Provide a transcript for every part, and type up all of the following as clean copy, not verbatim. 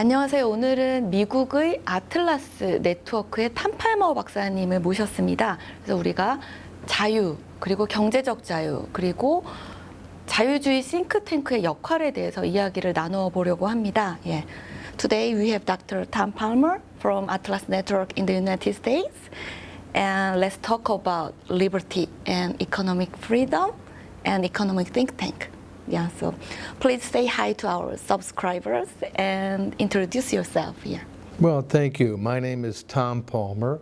안녕하세요. 오늘은 미국의 아틀라스 네트워크의 탐팔머 박사님을 모셨습니다. 그래서 우리가 자유, 그리고 경제적 자유, 그리고 자유주의 싱크탱크의 역할에 대해서 이야기를 나눠보려고 합니다. 예. Today we have Dr. Tom Palmer from Atlas Network in the United States. And let's talk about liberty and economic freedom and economic think tank. Yeah, so please say hi to our subscribers and introduce yourself here. Well, thank you. My name is Tom Palmer,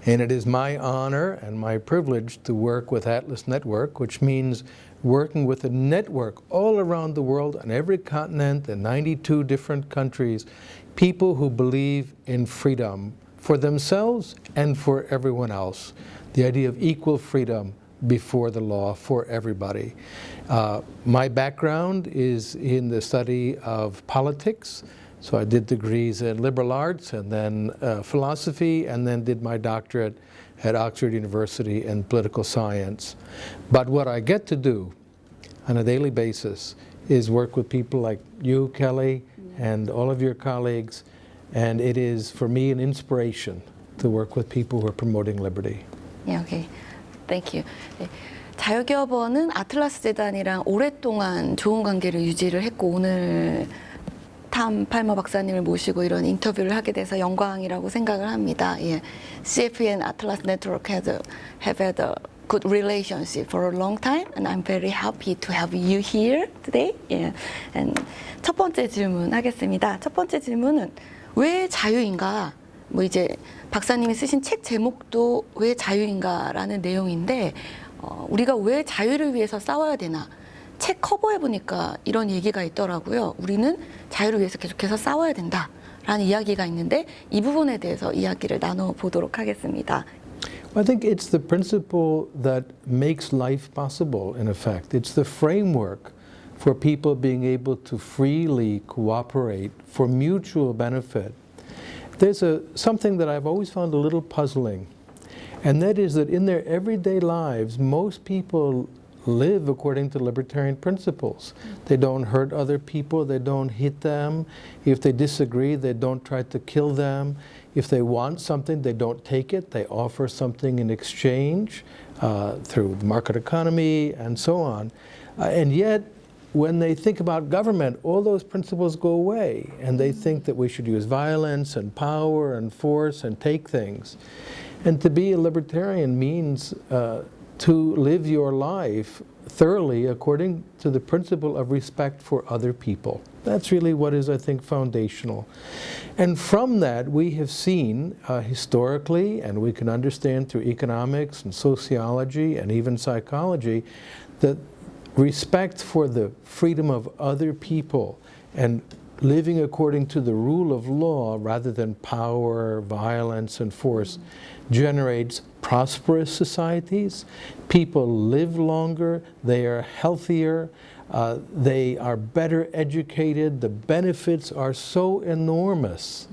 and it is my honor and my privilege to work with Atlas Network, which means working with a network all around the world on every continent in 92 different countries, people who believe in freedom for themselves and for everyone else. The idea of equal freedom before the law for everybody. My background is in the study of politics. So I did degrees in liberal arts and then philosophy, and then did my doctorate at Oxford University in political science. But what I get to do on a daily basis is work with people like you, Kelly, and all of your colleagues, and it is for me an inspiration to work with people who are promoting liberty. Yeah, okay. Thank you. 네. 자유기업원은 아틀라스 재단이랑 오랫동안 좋은 관계를 유지를 했고, 오늘 탐 팔머 박사님을 모시고 이런 인터뷰를 하게 돼서 영광이라고 생각을 합니다. 예. CFE and Atlas Network have had a good relationship for a long time, and I'm very happy to have you here today. Yeah. And 첫 번째 질문 하겠습니다. 첫 번째 질문은 왜 자유인가? 뭐 이제 박사님이 쓰신 책 제목도 왜 자유인가라는 내용인데 우리가 왜 자유를 위해서 싸워야 되나? 책 커버에 보니까 이런 얘기가 있더라고요. 우리는 자유를 위해서 계속해서 싸워야 된다라는 이야기가 있는데 이 부분에 대해서 이야기를 나눠보도록 하겠습니다. I think it's the principle that makes life possible, in effect. It's the framework for people being able to freely cooperate for mutual benefit. There's something that I've always found a little puzzling, and that is that in their everyday lives, most people live according to libertarian principles. They don't hurt other people, they don't hit them. If they disagree, they don't try to kill them. If they want something, they don't take it, they offer something in exchange through the market economy and so on. And yet, when they think about government, all those principles go away, and they think that we should use violence and power and force and take things. And to be a libertarian means to live your life thoroughly according to the principle of respect for other people. That's really what is, I think, foundational. And from that, we have seen historically, and we can understand through economics and sociology and even psychology, that respect for the freedom of other people and living according to the rule of law rather than power, violence, and force generates prosperous societies. People live longer, they are healthier, they are better educated, the benefits are so enormous.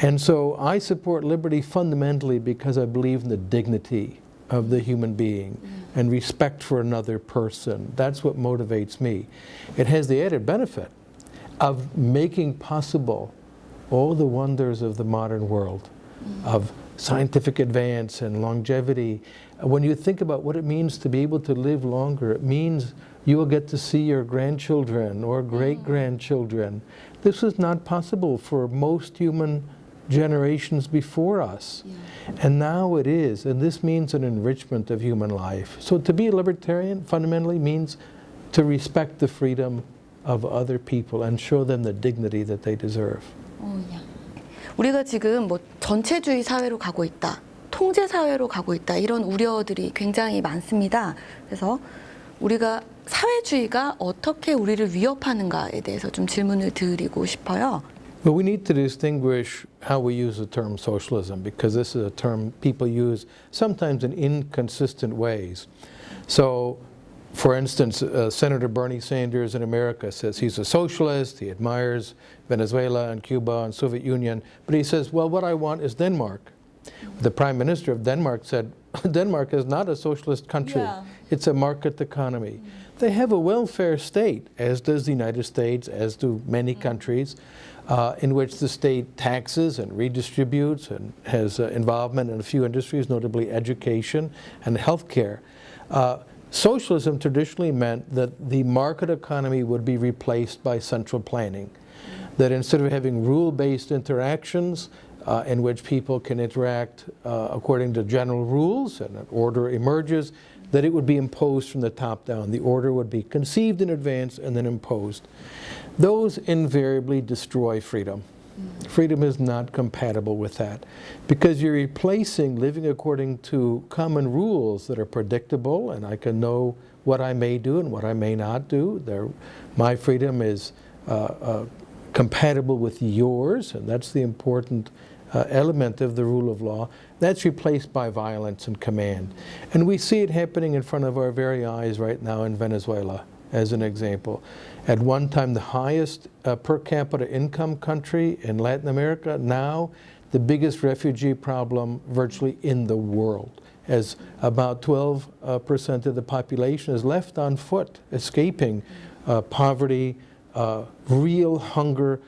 And so I support liberty fundamentally because I believe in the dignity of the human being and respect for another person. That's what motivates me. It has the added benefit of making possible all the wonders of the modern world, of scientific advance and longevity. When you think about what it means to be able to live longer, it means you will get to see your grandchildren or great-grandchildren. This was not possible for most human generations before us. And now it is, and this means an enrichment of human life. So to be a libertarian fundamentally means to respect the freedom of other people and show them the dignity that they deserve. 우리가 지금 뭐 전체주의 사회로 가고 있다, 통제 사회로 가고 있다, 이런 우려들이 굉장히 많습니다. 그래서 우리가 사회주의가 어떻게 우리를 위협하는가에 대해서 좀 질문을 드리고 싶어요. Well, we need to distinguish how we use the term socialism, because this is a term people use sometimes in inconsistent ways. So, for instance, Senator Bernie Sanders in America says he's a socialist, he admires Venezuela and Cuba and Soviet Union, but he says, well, what I want is Denmark. The Prime Minister of Denmark said, Denmark is not a socialist country, it's a market economy. They have a welfare state, as does the United States, as do many countries. in which the state taxes and redistributes and has involvement in a few industries, notably education and healthcare. Socialism traditionally meant that the market economy would be replaced by central planning. That instead of having rule-based interactions in which people can interact according to general rules and an order emerges, that it would be imposed from the top down. The order would be conceived in advance and then imposed. Those invariably destroy freedom. Freedom is not compatible with that because you're replacing living according to common rules that are predictable, and I can know what I may do and what I may not do. My freedom is compatible with yours, and that's the important element of the rule of law. That's replaced by violence and command. And we see it happening in front of our very eyes right now in Venezuela, as an example. At one time, the highest per capita income country in Latin America, now the biggest refugee problem virtually in the world, as about 12% of the population is left on foot, escaping poverty, real hunger,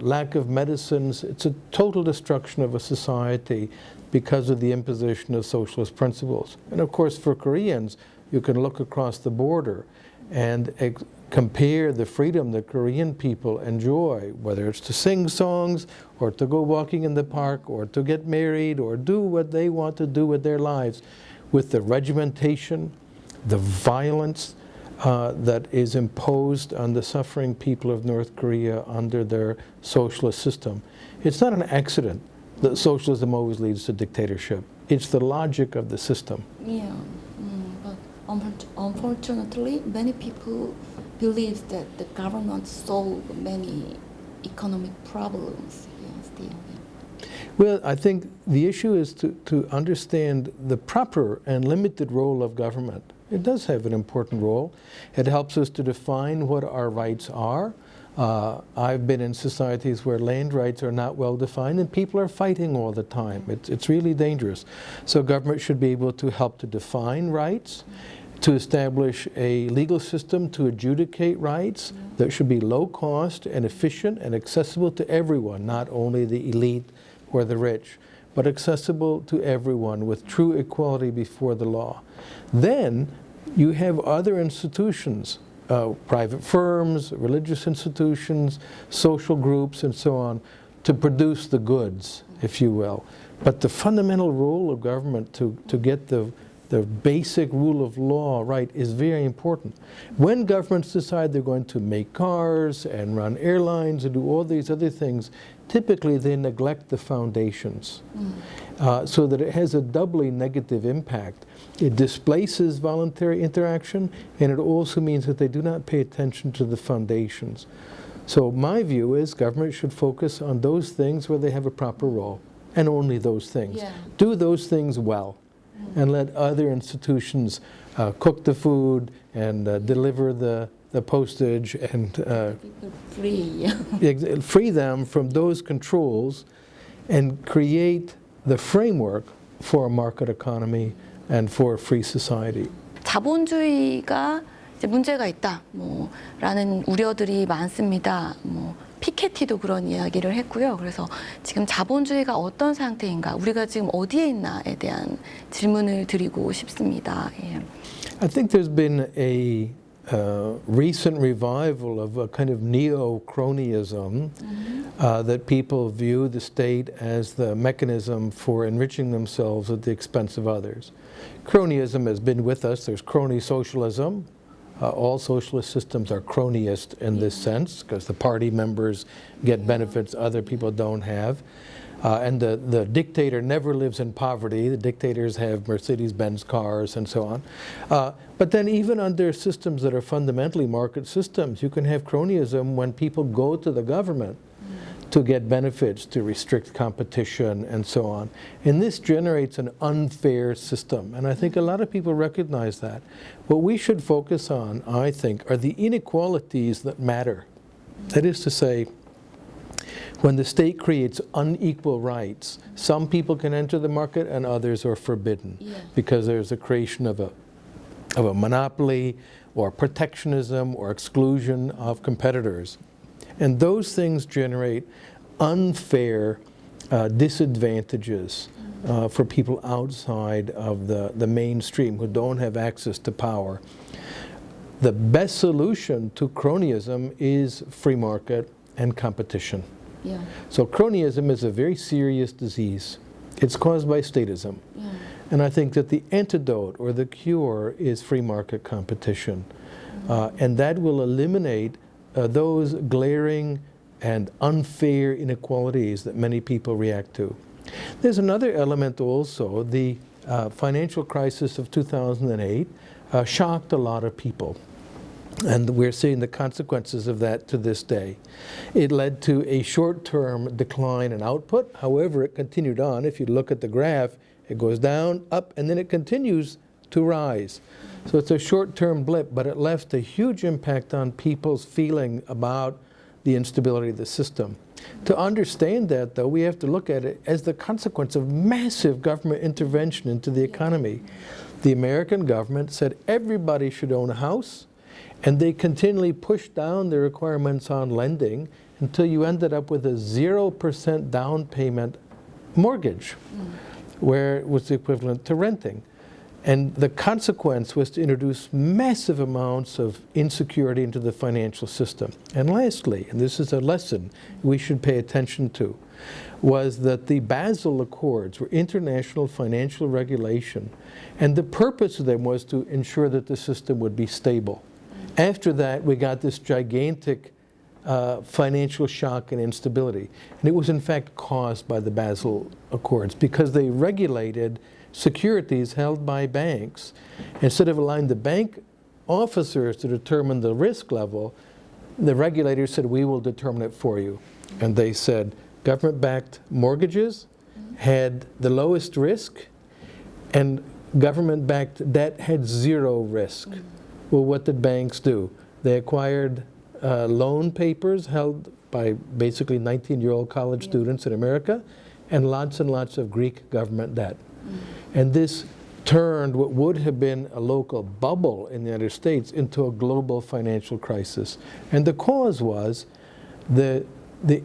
lack of medicines. It's a total destruction of a society because of the imposition of socialist principles. And of course, for Koreans, you can look across the border and compare the freedom that Korean people enjoy, whether it's to sing songs or to go walking in the park or to get married or do what they want to do with their lives, with the regimentation, the violence that is imposed on the suffering people of North Korea under their socialist system. It's not an accident that socialism always leads to dictatorship. It's the logic of the system. Yeah, but unfortunately, many people believe that the government solves many economic problems. Yeah, still. Well, I think the issue is to understand the proper and limited role of government. It does have an important role. It helps us to define what our rights are. I've been in societies where land rights are not well defined and people are fighting all the time. It's really dangerous. So government should be able to help to define rights, to establish a legal system to adjudicate rights that should be low cost and efficient and accessible to everyone, not only the elite or the rich, but accessible to everyone with true equality before the law. Then you have other institutions, private firms, religious institutions, social groups, and so on, to produce the goods, if you will. But the fundamental role of government to get the basic rule of law right is very important. When governments decide they're going to make cars and run airlines and do all these other things, typically they neglect the foundations so that it has a doubly negative impact. It displaces voluntary interaction, and it also means that they do not pay attention to the foundations. So my view is government should focus on those things where they have a proper role, and only those things. Yeah. Do those things well, and let other institutions cook the food and deliver the postage and free them from those controls and create the framework for a market economy and for a free society. 자본주의가 이제 문제가 있다, 라는 우려들이 많습니다. 피케티도 그런 이야기를 했고요. 그래서 지금 자본주의가 어떤 상태인가, 우리가 지금 어디에 있나에 대한 질문을 드리고 싶습니다. 예. I think there's been a recent revival of a kind of neo-cronyism that people view the state as the mechanism for enriching themselves at the expense of others. Cronyism has been with us. There's crony socialism. All socialist systems are cronyist in this sense because the party members get benefits other people don't have. And the dictator never lives in poverty. The dictators have Mercedes-Benz cars and so on. But then even under systems that are fundamentally market systems, you can have cronyism when people go to the government to get benefits, to restrict competition and so on. And this generates an unfair system. And I think a lot of people recognize that. What we should focus on, I think, are the inequalities that matter. That is to say, when the state creates unequal rights, some people can enter the market and others are forbidden because there's a creation of a monopoly or protectionism or exclusion of competitors. And those things generate unfair disadvantages for people outside of the mainstream who don't have access to power. The best solution to cronyism is free market and competition. Yeah. So cronyism is a very serious disease. It's caused by statism. Yeah. And I think that the antidote or the cure is free market competition. And that will eliminate those glaring and unfair inequalities that many people react to. There's another element also. The financial crisis of 2008 shocked a lot of people. And we're seeing the consequences of that to this day. It led to a short-term decline in output. However, it continued on. If you look at the graph, it goes down, up, and then it continues to rise. So it's a short-term blip, but it left a huge impact on people's feeling about the instability of the system. To understand that, though, we have to look at it as the consequence of massive government intervention into the economy. The American government said everybody should own a house, and they continually pushed down the requirements on lending until you ended up with a 0% down payment mortgage, where it was equivalent to renting. And the consequence was to introduce massive amounts of insecurity into the financial system. And lastly, and this is a lesson we should pay attention to, was that the Basel Accords were international financial regulation, and the purpose of them was to ensure that the system would be stable. After that, we got this gigantic financial shock and instability. And it was in fact caused by the Basel Accords because they regulated securities held by banks. Instead of allowing the bank officers to determine the risk level, the regulators said, we will determine it for you. And they said government-backed mortgages had the lowest risk, and government-backed debt had zero risk. Well, what did banks do? They acquired loan papers held by basically 19-year-old college students in America and lots of Greek government debt. And this turned what would have been a local bubble in the United States into a global financial crisis. And the cause was the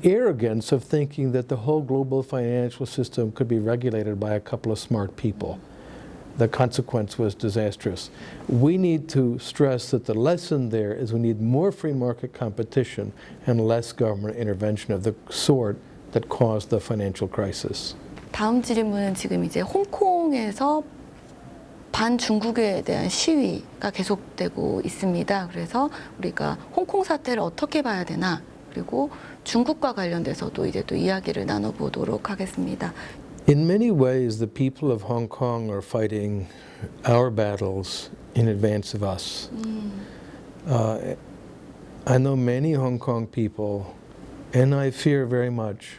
arrogance of thinking that the whole global financial system could be regulated by a couple of smart people. The consequence was disastrous. We need to stress that the lesson there is we need more free market competition and less government intervention of the sort that caused the financial crisis. 다음 질문은 지금 이제 홍콩에서 반중국에 대한 시위가 계속되고 있습니다. 그래서 우리가 홍콩 사태를 어떻게 봐야 되나, 그리고 중국과 관련돼서도 이제 또 이야기를 나눠보도록 하겠습니다. In many ways, the people of Hong Kong are fighting our battles in advance of us. I know many Hong Kong people, and I fear very much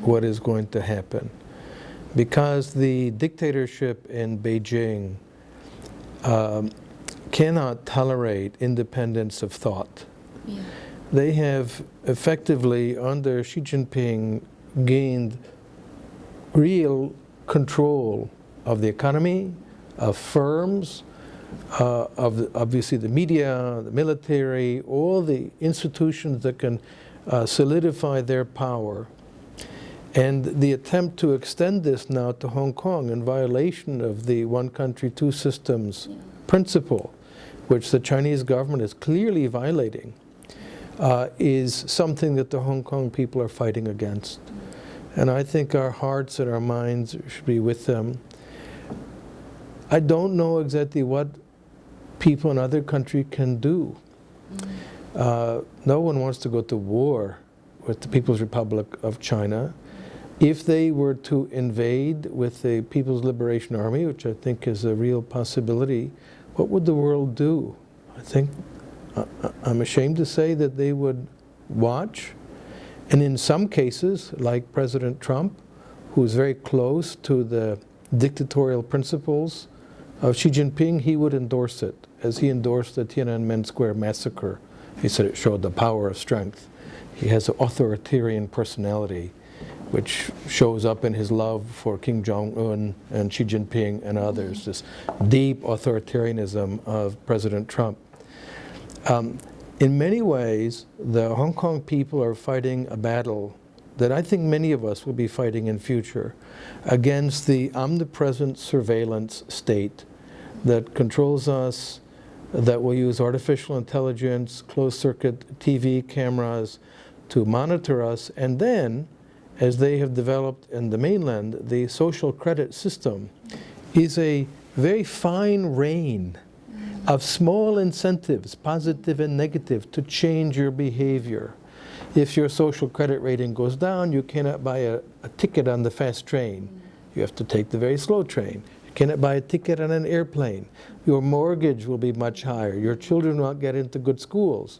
what is going to happen. Because the dictatorship in Beijing cannot tolerate independence of thought. Yeah. They have effectively, under Xi Jinping, gained real control of the economy, of firms, of obviously the media, the military, all the institutions that can solidify their power. And the attempt to extend this now to Hong Kong in violation of the one country, two systems principle, which the Chinese government is clearly violating, is something that the Hong Kong people are fighting against. And I think our hearts and our minds should be with them. I don't know exactly what people in other countries can do. No one wants to go to war with the People's Republic of China. If they were to invade with the People's Liberation Army, which I think is a real possibility, what would the world do? I think, I'm ashamed to say that they would watch. And in some cases, like President Trump, who is very close to the dictatorial principles of Xi Jinping, he would endorse it, as he endorsed the Tiananmen Square massacre. He said it showed the power of strength. He has an authoritarian personality, which shows up in his love for Kim Jong-un and Xi Jinping and others, this deep authoritarianism of President Trump. in many ways, the Hong Kong people are fighting a battle that I think many of us will be fighting in future against the omnipresent surveillance state that controls us, that will use artificial intelligence, closed-circuit TV cameras to monitor us, and then, as they have developed in the mainland, the social credit system is a very fine rein of small incentives, positive and negative, to change your behavior. If your social credit rating goes down, you cannot buy a ticket on the fast train. You have to take the very slow train. You cannot buy a ticket on an airplane. Your mortgage will be much higher. Your children won't get into good schools.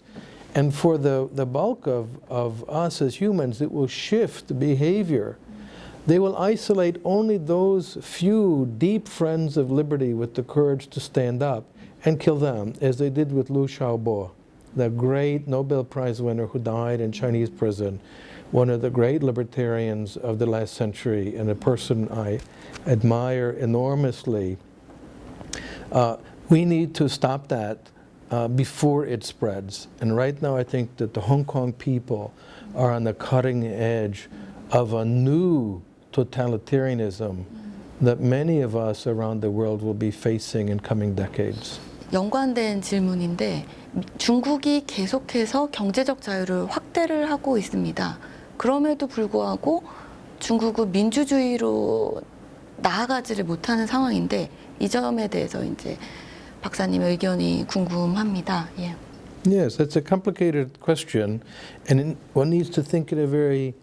And for the bulk of us as humans, it will shift behavior. They will isolate only those few deep friends of liberty with the courage to stand up and kill them, as they did with Liu Xiaobo, the great Nobel Prize winner who died in Chinese prison, one of the great libertarians of the last century, and a person I admire enormously. We need to stop that before it spreads. And right now I think that the Hong Kong people are on the cutting edge of a new totalitarianism that many of us around the world will be facing in coming decades. 연관된 질문인데 중국이 계속해서 경제적 자유를 확대를 하고 있습니다. 그럼에도 불구하고 중국은 민주주의로 나아가지를 못하는 상황인데 이 점에 대해서 이제 박사님의 의견이 궁금합니다. 예. Yes, that's a complicated question, and one needs to think in a very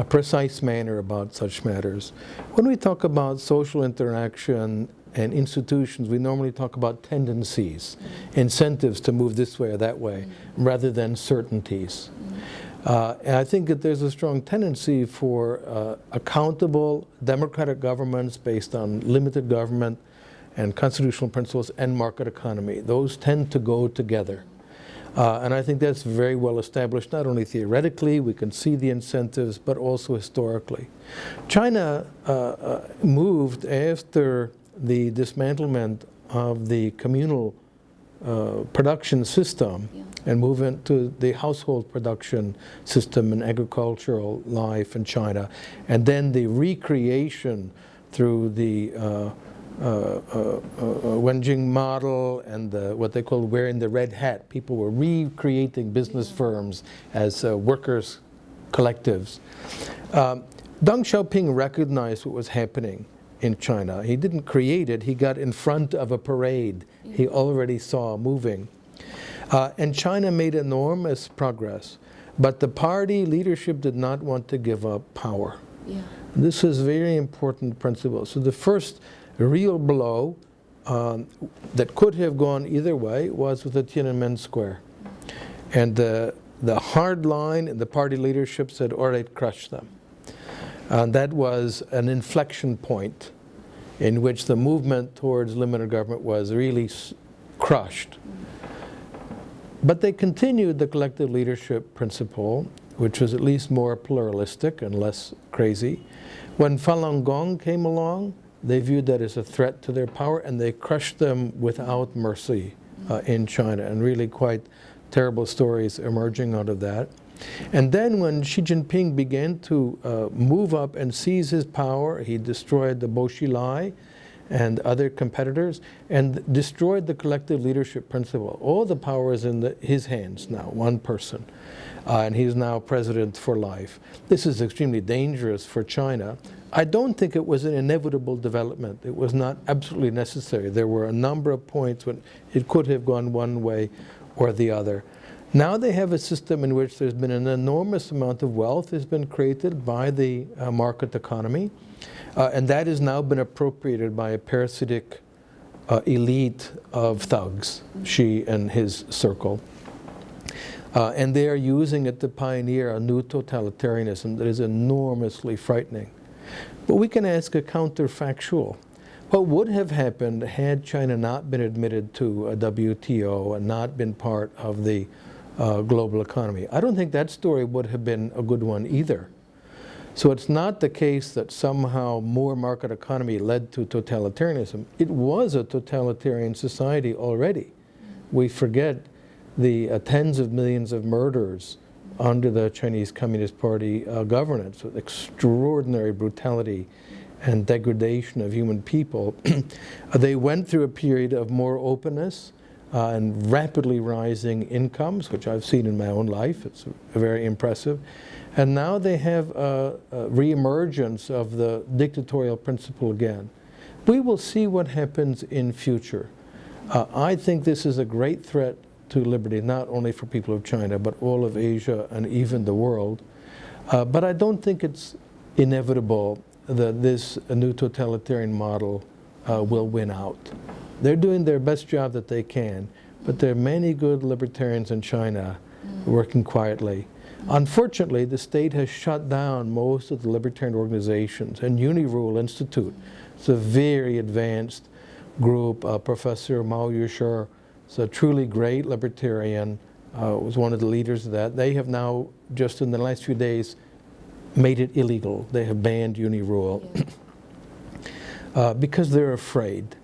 precise manner about such matters. When we talk about social interaction and institutions, we normally talk about tendencies, incentives to move this way or that way, rather than certainties. And I think that there's a strong tendency for accountable democratic governments based on limited government and constitutional principles and market economy. Those tend to go together. And I think that's very well established, not only theoretically, we can see the incentives, but also historically. China moved after the dismantlement of the communal production system and move into the household production system and agricultural life in China, and then the recreation through the Wenjing model and what they call wearing the red hat. People were recreating business firms as workers' collectives. Deng Xiaoping recognized what was happening in China. He didn't create it, he got in front of a parade he already saw moving. And China made enormous progress, but the party leadership did not want to give up power. Yeah. This is a very important principle. So the first real blow that could have gone either way was with the Tiananmen Square. And the hard line in the party leadership said, all right, crush them. And that was an inflection point in which the movement towards limited government was really crushed. But they continued the collective leadership principle, which was at least more pluralistic and less crazy. When Falun Gong came along, they viewed that as a threat to their power, and they crushed them without mercy in China, and really quite terrible stories emerging out of that. And then when Xi Jinping began to move up and seize his power, he destroyed the Bo Xilai and other competitors and destroyed the collective leadership principle. All the power is in his hands now, one person. And he's now president for life. This is extremely dangerous for China. I don't think it was an inevitable development. It was not absolutely necessary. There were a number of points when it could have gone one way or the other. Now they have a system in which there's been an enormous amount of wealth has been created by the market economy, and that has now been appropriated by a parasitic elite of thugs, Xi and his circle. And they are using it to pioneer a new totalitarianism that is enormously frightening. But we can ask a counterfactual. What would have happened had China not been admitted to a WTO and not been part of the global economy? I don't think that story would have been a good one either. So it's not the case that somehow more market economy led to totalitarianism. It was a totalitarian society already. We forget the tens of millions of murders under the Chinese Communist Party governance, with extraordinary brutality and degradation of human people, they went through a period of more openness and rapidly rising incomes, which I've seen in my own life. It's very impressive. And now they have a reemergence of the dictatorial principle again. We will see what happens in future. I think this is a great threat to liberty, not only for people of China, but all of Asia and even the world. But I don't think it's inevitable that this new totalitarian model will win out. They're doing their best job that they can, but there are many good libertarians in China working quietly. Unfortunately, the state has shut down most of the libertarian organizations, and UniRule Institute, it's a very advanced group. Professor Mao Yushar is a truly great libertarian, was one of the leaders of that. They have now, just in the last few days, made it illegal. They have banned UniRule because they're afraid.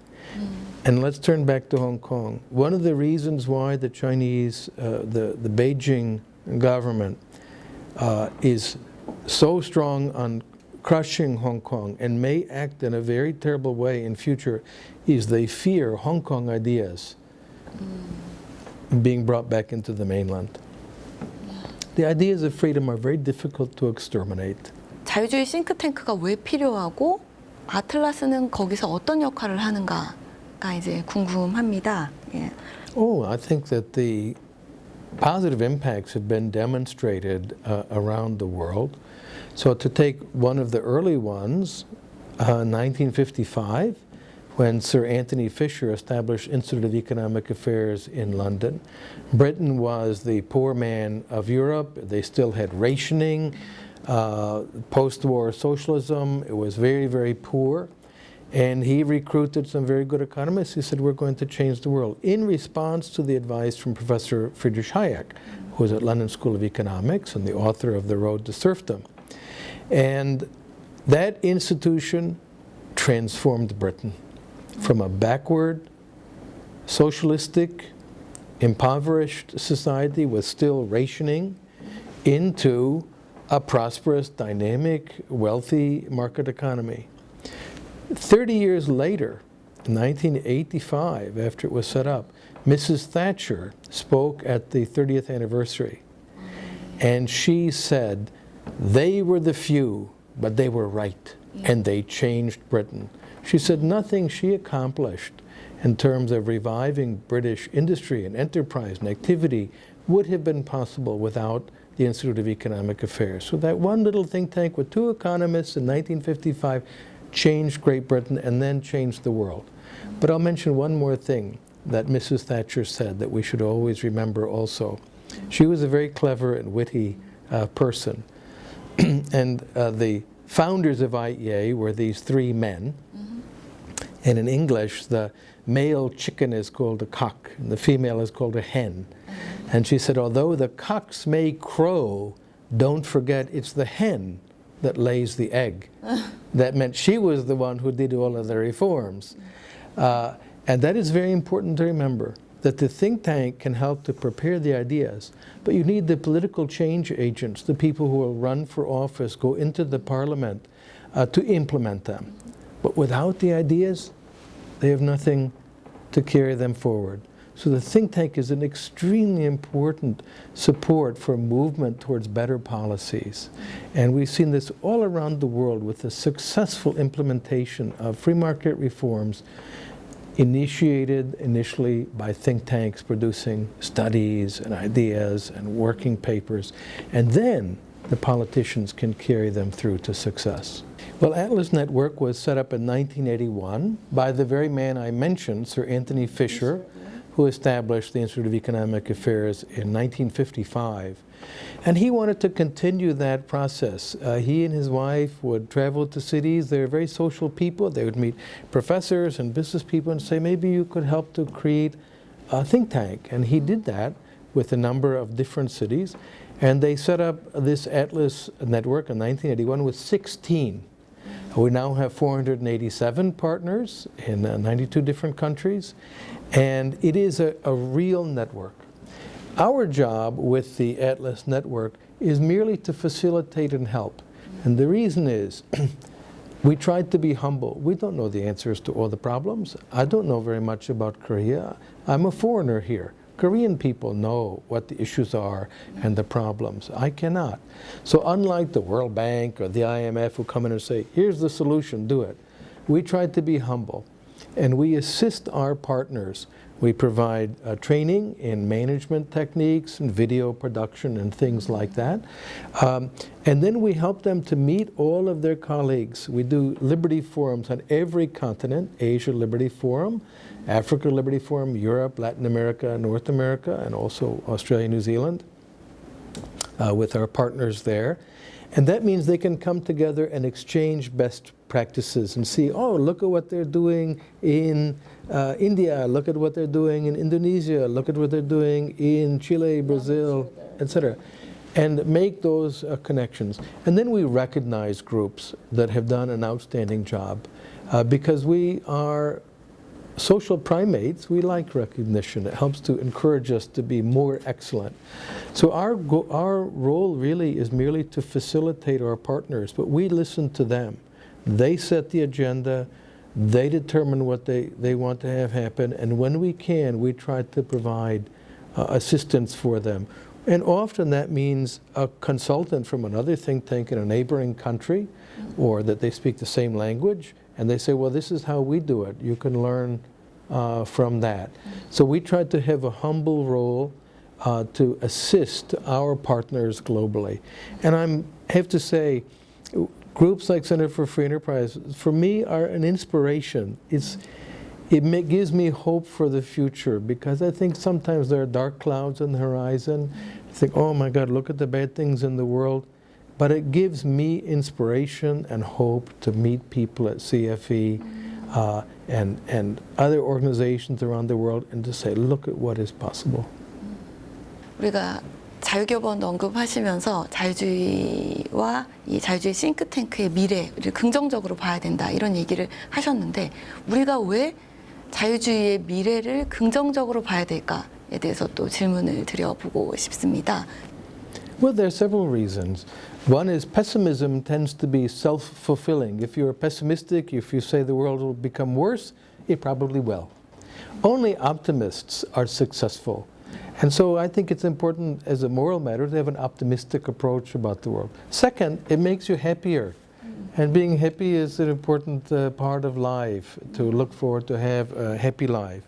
And let's turn back to Hong Kong. One of the reasons why the Chinese, the Beijing government is so strong on crushing Hong Kong and may act in a very terrible way in future is they fear Hong Kong ideas being brought back into the mainland. The ideas of freedom are very difficult to exterminate. 자유주의 싱크탱크가 왜 필요하고 아틀라스는 거기서 어떤 역할을 하는가가 이제 궁금합니다. 예. Oh, I think that the positive impacts have been demonstrated around the world. So to take one of the early ones, 1955, when Sir Anthony Fisher established Institute of Economic Affairs in London. Britain was the poor man of Europe. They still had rationing, post-war socialism. It was very, very poor. And he recruited some very good economists. He said, we're going to change the world, in response to the advice from Professor Friedrich Hayek, who was at London School of Economics and the author of The Road to Serfdom. And that institution transformed Britain from a backward, socialistic, impoverished society with still rationing into a prosperous, dynamic, wealthy market economy. 30 years later, in 1985, after it was set up, Mrs. Thatcher spoke at the 30th anniversary, and she said, they were the few, but they were right, and they changed Britain. She said nothing she accomplished in terms of reviving British industry and enterprise and activity would have been possible without the Institute of Economic Affairs. So that one little think tank with two economists in 1955 changed Great Britain and then changed the world. But I'll mention one more thing that Mrs. Thatcher said that we should always remember also. She was a very clever and witty person. And the founders of IEA were these three men. And in English, the male chicken is called a cock, and the female is called a hen. And she said, although the cocks may crow, don't forget it's the hen that lays the egg. That meant she was the one who did all of the reforms. And that is very important to remember, that the think tank can help to prepare the ideas, but you need the political change agents, the people who will run for office, go into the parliament to implement them. But without the ideas, they have nothing to carry them forward. So the think tank is an extremely important support for movement towards better policies. And we've seen this all around the world with the successful implementation of free market reforms initiated initially by think tanks producing studies and ideas and working papers. And then the politicians can carry them through to success. Well, Atlas Network was set up in 1981 by the very man I mentioned, Sir Anthony Fisher, who established the Institute of Economic Affairs in 1955. And he wanted to continue that process. He and his wife would travel to cities. They were very social people. They would meet professors and business people and say, maybe you could help to create a think tank. And he did that with a number of different cities. And they set up this Atlas Network in 1981 with 16. We now have 487 partners in 92 different countries, and it is a real network. Our job with the Atlas Network is merely to facilitate and help. And the reason is, we tried to be humble. We don't know the answers to all the problems. I don't know very much about Korea. I'm a foreigner here. Korean people know what the issues are and the problems. I cannot. So unlike the World Bank or the IMF who come in and say, here's the solution, do it. We tried to be humble. And we assist our partners. We provide training in management techniques and video production and things like that. And then we help them to meet all of their colleagues. We do Liberty Forums on every continent, Asia Liberty Forum, Africa Liberty Forum, Europe, Latin America, North America, and also Australia, New Zealand, with our partners there. And that means they can come together and exchange best practices and see, oh, look at what they're doing in India, look at what they're doing in Indonesia, look at what they're doing in Chile, Brazil, etc. And make those connections. And then we recognize groups that have done an outstanding job because we are social primates. We like recognition. It helps to encourage us to be more excellent. So our role really is merely to facilitate our partners, but we listen to them. They set the agenda, they determine what they want to have happen, and when we can, we try to provide assistance for them. And often that means a consultant from another think tank in a neighboring country, or that they speak the same language, and they say, well, this is how we do it. You can learn from that. So we try to have a humble role to assist our partners globally. And I have to say, groups like Center for Free Enterprise, for me, are an inspiration. It gives me hope for the future, because I think sometimes there are dark clouds on the horizon. I think, oh my God, look at the bad things in the world. But it gives me inspiration and hope to meet people at CFE and other organizations around the world and to say, look at what is possible. 우리가 자유기업원 언급하시면서 자유주의와 이 자유주의 싱크탱크의 미래를 긍정적으로 봐야 된다, 이런 얘기를 하셨는데, 우리가 왜 자유주의의 미래를 긍정적으로 봐야 될까에 대해서 또 질문을 드려보고 싶습니다. Well, there are several reasons. One is pessimism tends to be self-fulfilling. If you're pessimistic, if you say the world will become worse, it probably will. Only optimists are successful. And so I think it's important as a moral matter to have an optimistic approach about the world. Second, it makes you happier. And being happy is an important part of life, to look forward to have a happy life.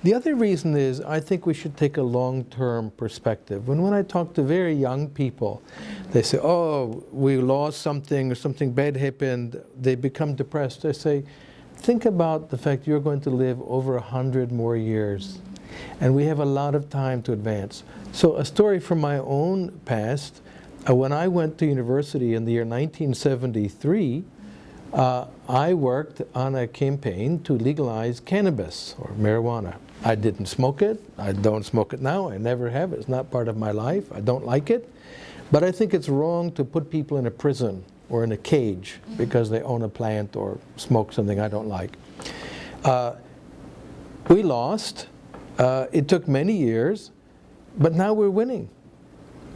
The other reason is I think we should take a long-term perspective. When I talk to very young people, they say, oh, we lost something or something bad happened, they become depressed. I say, think about the fact you're going to live over 100 more years. And we have a lot of time to advance. So a story from my own past, when I went to university in the year 1973, I worked on a campaign to legalize cannabis or marijuana. I didn't smoke it. I don't smoke it now. I never have. It's not part of my life. I don't like it. But I think it's wrong to put people in a prison or in a cage because they own a plant or smoke something I don't like. We lost. It took many years, but now we're winning.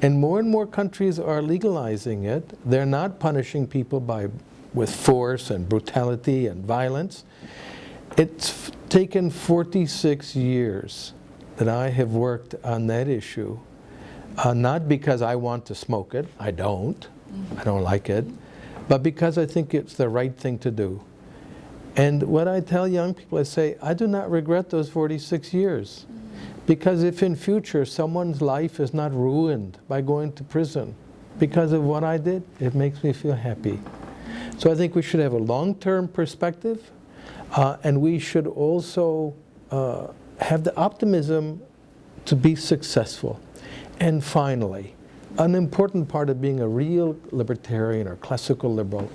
And more countries are legalizing it. They're not punishing people with force and brutality and violence. It's taken 46 years that I have worked on that issue, not because I want to smoke it. I don't like it, but because I think it's the right thing to do. And what I tell young people, I say, I do not regret those 46 years. Because if in future someone's life is not ruined by going to prison because of what I did, it makes me feel happy. So I think we should have a long-term perspective, and we should also have the optimism to be successful. And finally, an important part of being a real libertarian or classical liberal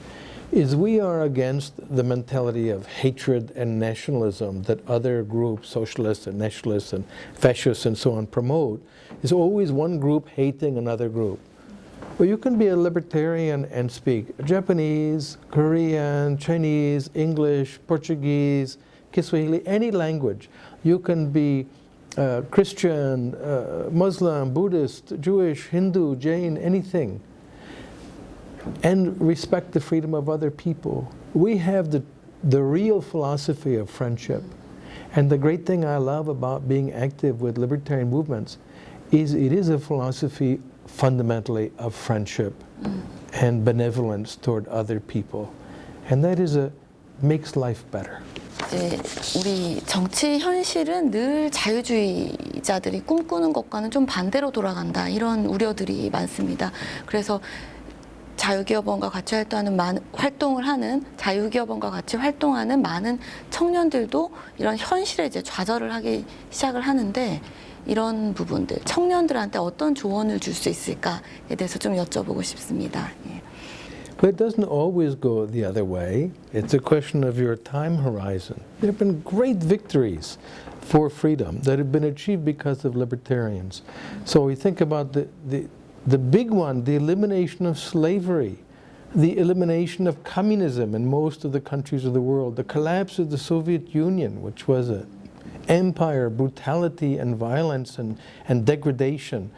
is we are against the mentality of hatred and nationalism that other groups, socialists and nationalists and fascists and so on, promote. There's always one group hating another group. Well, you can be a libertarian and speak Japanese, Korean, Chinese, English, Portuguese, Kiswahili, any language. You can be Christian, Muslim, Buddhist, Jewish, Hindu, Jain, anything, and respect the freedom of other people. We have the real philosophy of friendship. And the great thing I love about being active with libertarian movements is it is a philosophy fundamentally of friendship and benevolence toward other people. And that makes life better. 이제 우리 정치 현실은 늘 자유주의자들이 꿈꾸는 것과는 좀 반대로 돌아간다, 이런 우려들이 많습니다. 그래서 자유기업원과 같이 활동을 하는 자유기업원과 같이 활동하는 많은 청년들도 이런 현실에 이제 좌절을 하기 시작을 하는데, 이런 부분들 청년들한테 어떤 조언을 줄 수 있을까에 대해서 좀 여쭤보고 싶습니다. 예. But it doesn't always go the other way. It's a question of your time horizon. There have been great victories for freedom that have been achieved because of libertarians. So we think about the big one, the elimination of slavery, the elimination of communism in most of the countries of the world, the collapse of the Soviet Union, which was an empire, brutality and violence and degradation,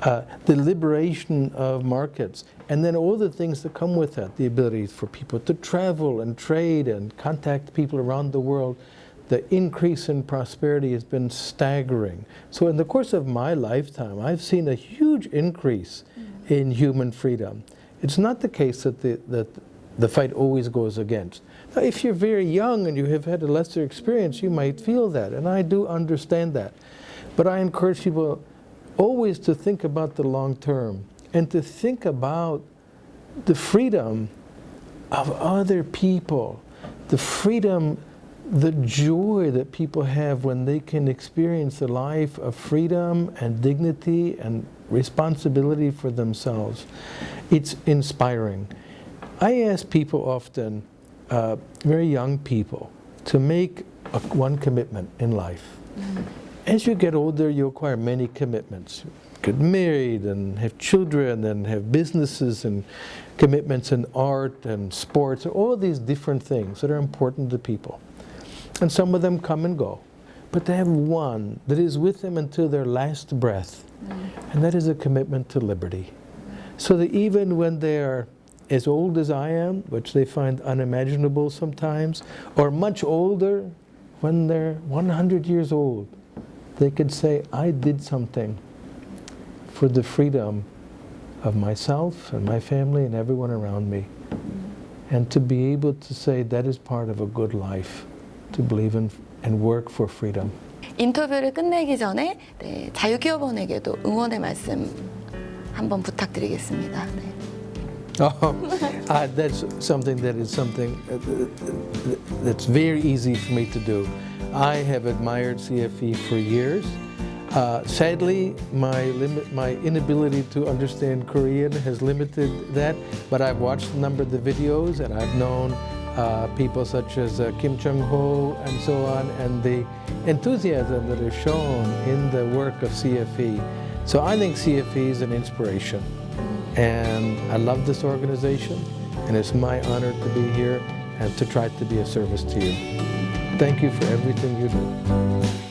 the liberation of markets, and then all the things that come with that, the ability for people to travel and trade and contact people around the world. The increase in prosperity has been staggering. So in the course of my lifetime, I've seen a huge increase in human freedom. It's not the case that the fight always goes against. Now, if you're very young and you have had a lesser experience, you might feel that, and I do understand that. But I encourage people always to think about the long term and to think about the freedom of other people, the freedom, the joy that people have when they can experience a life of freedom and dignity and responsibility for themselves. It's inspiring. I ask people often, very young people, to make one commitment in life. As you get older, you acquire many commitments. Get married and have children and have businesses and commitments in art and sports, all these different things that are important to people. And some of them come and go. But they have one that is with them until their last breath. And that is a commitment to liberty. So that even when they are as old as I am, which they find unimaginable sometimes, or much older, when they're 100 years old, they could say, I did something for the freedom of myself and my family and everyone around me. And to be able to say that is part of a good life, to believe in and work for freedom. 인터뷰를 끝내기 전에 자유기업원에게도 응원의 말씀 한번 부탁드리겠습니다. 네. That's something that's very easy for me to do. I have admired CFE for years. Sadly, my inability to understand Korean has limited that, but I've watched a number of the videos and I've known people such as Kim Chung-ho and so on, and the enthusiasm that is shown in the work of CFE. So I think CFE is an inspiration. And I love this organization, and it's my honor to be here and to try to be of service to you. Thank you for everything you do.